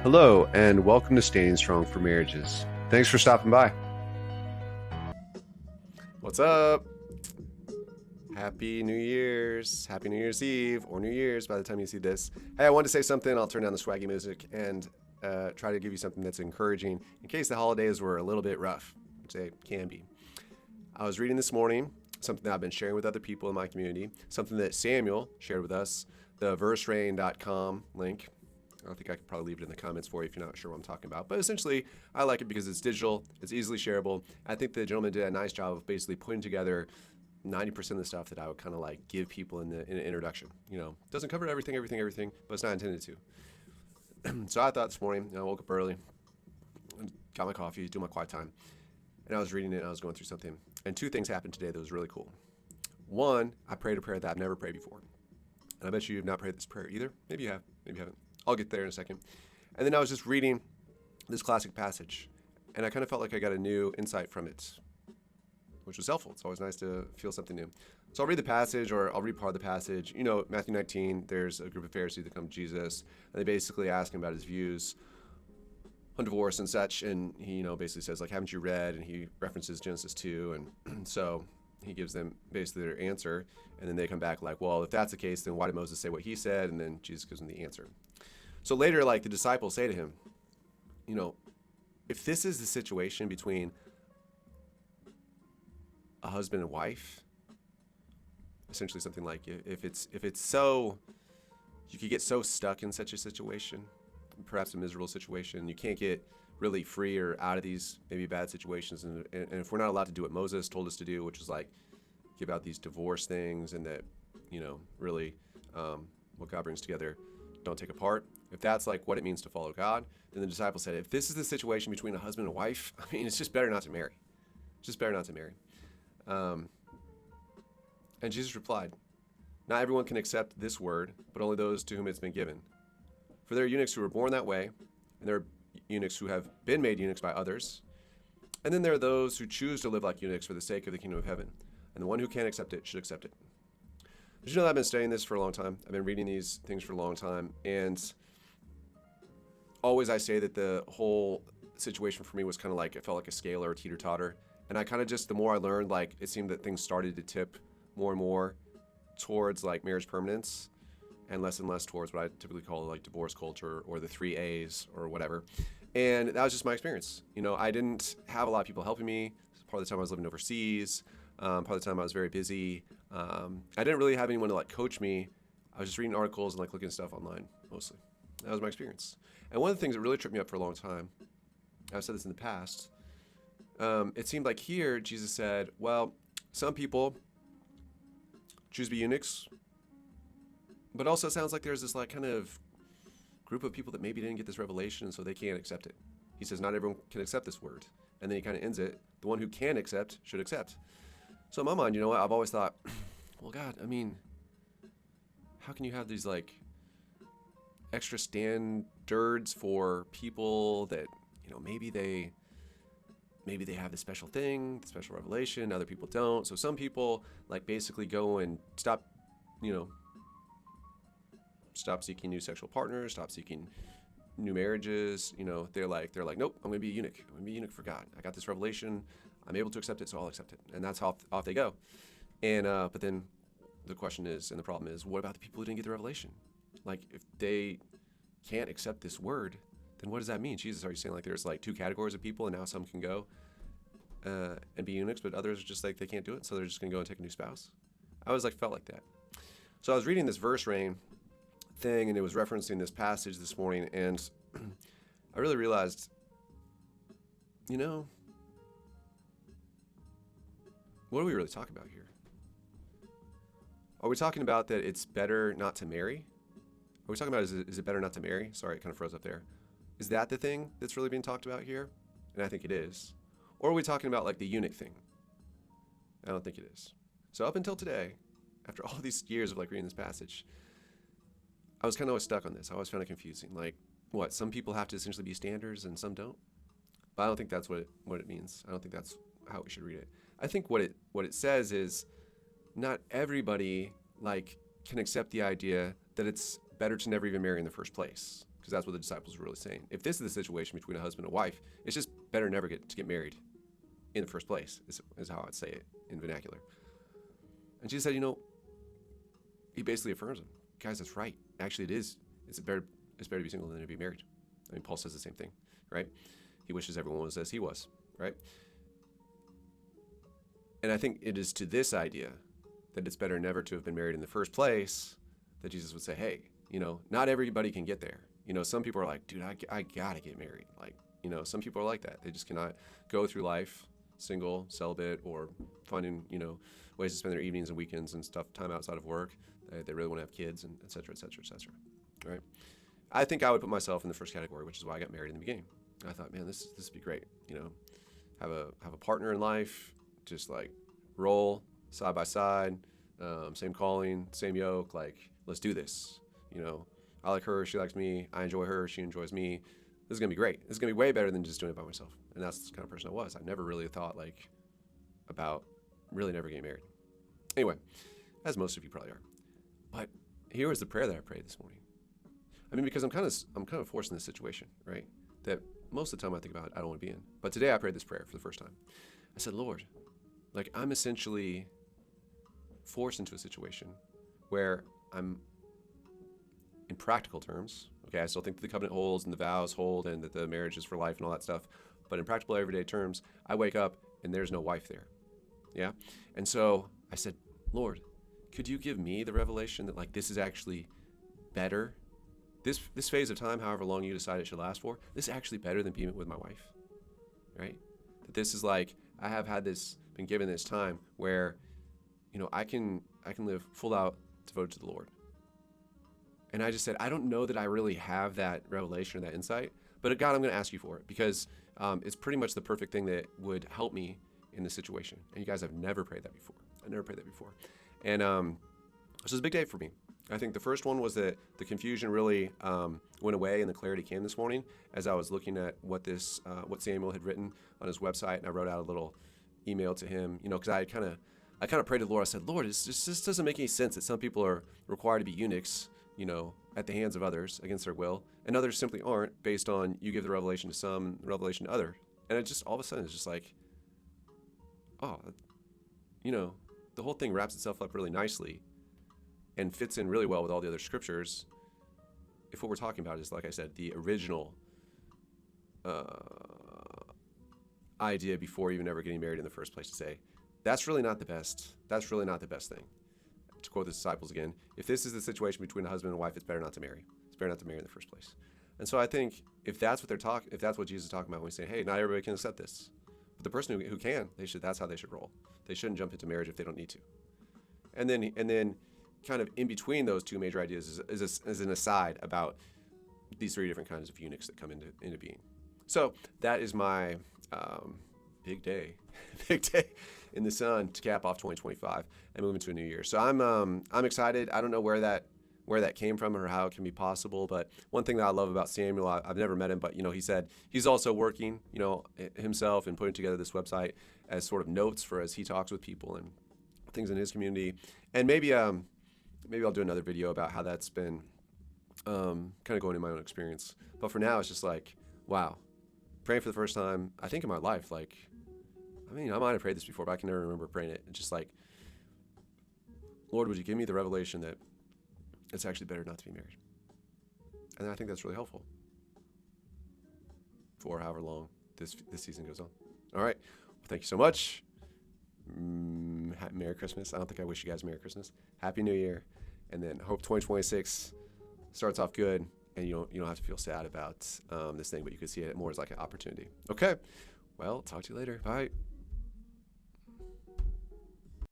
Hello, and welcome to Staying Strong for Marriages. Thanks for stopping by. What's up? Happy New Year's. Happy New Year's Eve or New Year's by the time you see this. Hey, I wanted to say something. I'll turn down the swaggy music and try to give you something that's encouraging in case the holidays were a little bit rough, which they can be. I was reading this morning something that I've been sharing with other people in my community, something that Samuel shared with us, the verserain.com link. I think I could probably leave it in the comments for you if you're not sure what I'm talking about. But essentially, I like it because it's digital, it's easily shareable. I think the gentleman did a nice job of basically putting together 90% of the stuff that I would kind of like give people in the introduction. You know, doesn't cover everything, but it's not intended to. So I thought this morning, I woke up early, got my coffee, doing my quiet time, and I was reading it and I was going through something. And two things happened today that was really cool. One, I prayed a prayer that I've never prayed before. And I bet you have not prayed this prayer either. Maybe you have, maybe you haven't. I'll get there in a second. And then I was just reading this classic passage, and I kind of felt like I got a new insight from it, which was helpful. It's always nice to feel something new. So I'll read the passage, or I'll read part of the passage. You know, Matthew 19, there's a group of Pharisees that come to Jesus, and they basically ask him about his views on divorce and such, and he, basically says, like, haven't you read? And he references Genesis 2, and so he gives them basically their answer, and then they come back like, well, if that's the case, then why did Moses say what he said? And then Jesus gives them the answer. So later, like, the disciples say to him, if this is the situation between a husband and wife, essentially something like, if it's so, you could get so stuck in such a situation, perhaps a miserable situation, you can't get really free or out of these maybe bad situations. And if we're not allowed to do what Moses told us to do, which is like give out these divorce things and that, really what God brings together, don't take apart. If that's like what it means to follow God, then the disciples said, if this is the situation between a husband and wife, I mean, it's just better not to marry. It's just better not to marry. And Jesus replied, not everyone can accept this word, but only those to whom it's been given. For there are eunuchs who were born that way, and there are eunuchs who have been made eunuchs by others. And then there are those who choose to live like eunuchs for the sake of the kingdom of heaven. And the one who can't accept it should accept it. Did you know that I've been studying this for a long time? I've been reading these things for a long time. And always I say that the whole situation for me was kind of like, it felt like a scale or a teeter-totter. And I kind of just, the more I learned, like, it seemed that things started to tip more and more towards like marriage permanence and less towards what I typically call like divorce culture or the 3 A's or whatever. And that was just my experience. I didn't have a lot of people helping me. Part of the time I was living overseas. Part of the time I was very busy. I didn't really have anyone to like coach me. I was just reading articles and like looking at stuff online mostly. That was my experience. And one of the things that really tripped me up for a long time, I've said this in the past, it seemed like here Jesus said, well, some people choose to be eunuchs, but also it sounds like there's this like kind of group of people that maybe didn't get this revelation, so they can't accept it. He says not everyone can accept this word. And then he kind of ends it, the one who can accept should accept. So in my mind, I've always thought, well, God, I mean, how can you have these like extra standards for people that, maybe they have this special thing, the special revelation, other people don't. So some people like basically go and stop seeking new sexual partners, stop seeking new marriages. They're like, nope, I'm going to be a eunuch. I'm going to be a eunuch for God. I got this revelation. I'm able to accept it, so I'll accept it. And that's how off they go. And, but then the question is, and the problem is, what about the people who didn't get the revelation? Like, if they can't accept this word, then what does that mean? Jesus, are you saying like there's like 2 categories of people and now some can go and be eunuchs, but others are just like, they can't do it, so they're just going to go and take a new spouse? I always like felt like that. So I was reading this verse rain thing, and it was referencing this passage this morning, and I really realized, what are we really talking about here? Are we talking about that it's better not to marry? Are we talking about is it better not to marry? Sorry, it kind of froze up there. Is that the thing that's really being talked about here? And I think it is. Or are we talking about like the eunuch thing? I don't think it is. So up until today, after all these years of like reading this passage, I was kind of always stuck on this. I always found it confusing. Like, what? Some people have to essentially be standards and some don't? But I don't think that's what it means. I don't think that's how we should read it. I think what it says is not everybody like can accept the idea that it's better to never even marry in the first place. because that's what the disciples were really saying. If this is the situation between a husband and wife, it's just better never to get married in the first place, is how I'd say it in vernacular. And Jesus said, he basically affirms them. Guys, that's right. Actually, it is. It's better to be single than to be married. I mean, Paul says the same thing, right? He wishes everyone was as he was, right? And I think it is to this idea that it's better never to have been married in the first place that Jesus would say, hey, not everybody can get there. Some people are like, dude, I gotta get married. Like, some people are like that. They just cannot go through life single, celibate, or finding, ways to spend their evenings and weekends and stuff, time outside of work. They really want to have kids, and et cetera, et cetera, et cetera, right? I think I would put myself in the first category, which is why I got married in the beginning. I thought, man, this would be great. Have a partner in life, just like roll side by side, same calling, same yoke. Like, let's do this. I like her, she likes me. I enjoy her, she enjoys me. This is gonna be great. This is gonna be way better than just doing it by myself. And that's the kind of person I was. I never really thought about really never getting married. Anyway, as most of you probably are. But here was the prayer that I prayed this morning. I mean, because I'm kind of forced in this situation, right? That most of the time I think about I don't want to be in. But today I prayed this prayer for the first time. I said, Lord, I'm essentially forced into a situation where I'm, in practical terms, okay, I still think that the covenant holds and the vows hold and that the marriage is for life and all that stuff. But in practical everyday terms, I wake up and there's no wife there. Yeah? And so I said, Lord, could you give me the revelation that this is actually better? This phase of time, however long you decide it should last for, this is actually better than being with my wife, right? That this is I have been given this time where, I can live full out devoted to the Lord. And I just said, I don't know that I really have that revelation or that insight, but God, I'm going to ask you for it because it's pretty much the perfect thing that would help me in this situation. And you guys have never prayed that before. I never prayed that before. And this was a big day for me. I think the first one was that the confusion really went away and the clarity came this morning as I was looking at what Samuel had written on his website, and I wrote out a little email to him, because I kind of prayed to the Lord. I said, Lord, this doesn't make any sense that some people are required to be eunuchs, at the hands of others against their will, and others simply aren't based on you give the revelation to some, the revelation to other. And it just all of a sudden it's just the whole thing wraps itself up really nicely and fits in really well with all the other scriptures if what we're talking about is, like I said, the original idea before even ever getting married in the first place, to say, that's really not the best thing. To quote the disciples again, if this is the situation between a husband and wife, it's better not to marry. It's better not to marry in the first place. And so I think if that's what Jesus is talking about when he's saying, hey, not everybody can accept this. But the person who can, that's how they should roll. They shouldn't jump into marriage if they don't need to. And then kind of in between those two major ideas is an aside about these three different kinds of eunuchs that come into being. So that is my big day in the sun to cap off 2025 and move into a new year. So I'm excited. I don't know where that came from or how it can be possible, but one thing that I love about Samuel, I've never met him, but he said he's also working, himself and putting together this website as sort of notes for as he talks with people and things in his community. And maybe I'll do another video about how that's been kind of going in my own experience. But for now, it's just wow, praying for the first time, I think in my life, I might have prayed this before, but I can never remember praying it. It's just Lord, would you give me the revelation that it's actually better not to be married? And I think that's really helpful for however long this season goes on. All right. Well, thank you so much. Merry Christmas. I don't think I wish you guys Merry Christmas. Happy New Year. And then hope 2026 starts off good and you don't have to feel sad about this thing, but you can see it more as an opportunity. Okay. Well, talk to you later. Bye.